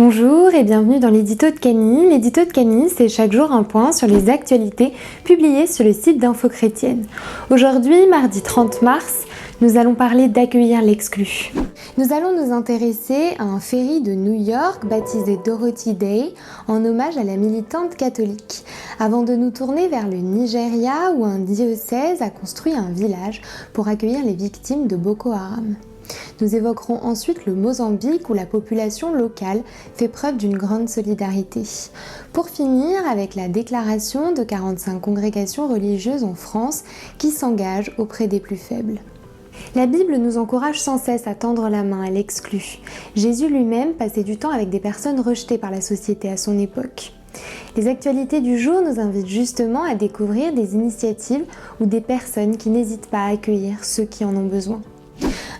Bonjour et bienvenue dans l'édito de Camille. L'édito de Camille, c'est chaque jour un point sur les actualités publiées sur le site d'Info Chrétienne. Aujourd'hui, mardi 30 mars, nous allons parler d'accueillir l'exclu. Nous allons nous intéresser à un ferry de New York baptisé Dorothy Day en hommage à la militante catholique, avant de nous tourner vers le Nigeria où un diocèse a construit un village pour accueillir les victimes de Boko Haram. Nous évoquerons ensuite le Mozambique où la population locale fait preuve d'une grande solidarité. Pour finir avec la déclaration de 45 congrégations religieuses en France qui s'engagent auprès des plus faibles. La Bible nous encourage sans cesse à tendre la main à l'exclu. Jésus lui-même passait du temps avec des personnes rejetées par la société à son époque. Les actualités du jour nous invitent justement à découvrir des initiatives ou des personnes qui n'hésitent pas à accueillir ceux qui en ont besoin.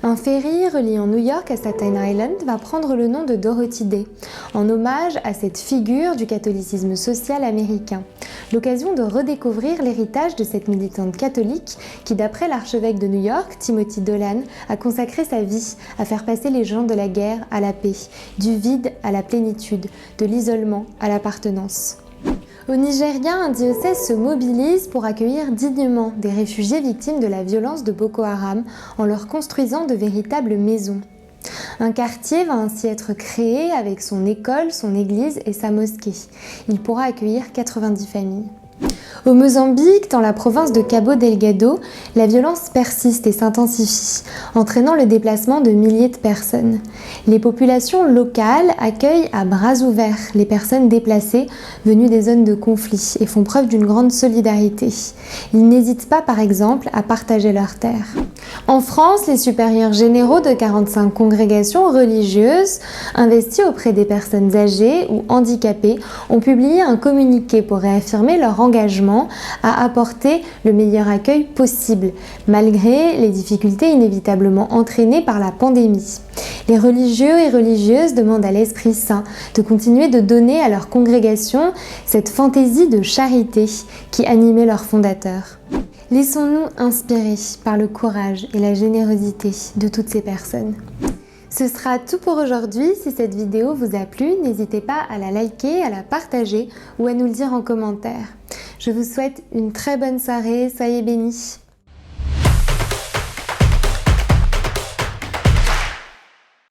Un ferry reliant New York à Staten Island va prendre le nom de Dorothy Day, en hommage à cette figure du catholicisme social américain. L'occasion de redécouvrir l'héritage de cette militante catholique qui, d'après l'archevêque de New York, Timothy Dolan, a consacré sa vie à faire passer les gens de la guerre à la paix, du vide à la plénitude, de l'isolement à l'appartenance. Au Nigeria, un diocèse se mobilise pour accueillir dignement des réfugiés victimes de la violence de Boko Haram en leur construisant de véritables maisons. Un quartier va ainsi être créé avec son école, son église et sa mosquée. Il pourra accueillir 90 familles. Au Mozambique, dans la province de Cabo Delgado, la violence persiste et s'intensifie, entraînant le déplacement de milliers de personnes. Les populations locales accueillent à bras ouverts les personnes déplacées venues des zones de conflit et font preuve d'une grande solidarité. Ils n'hésitent pas, par exemple, à partager leurs terres. En France, les supérieurs généraux de 45 congrégations religieuses investies auprès des personnes âgées ou handicapées ont publié un communiqué pour réaffirmer leur engagement à apporter le meilleur accueil possible, malgré les difficultés inévitablement entraînées par la pandémie. Les religieux et religieuses demandent à l'Esprit Saint de continuer de donner à leur congrégation cette fantaisie de charité qui animait leurs fondateurs. Laissons-nous inspirer par le courage et la générosité de toutes ces personnes. Ce sera tout pour aujourd'hui. Si cette vidéo vous a plu, n'hésitez pas à la liker, à la partager ou à nous le dire en commentaire. Je vous souhaite une très bonne soirée, soyez bénis.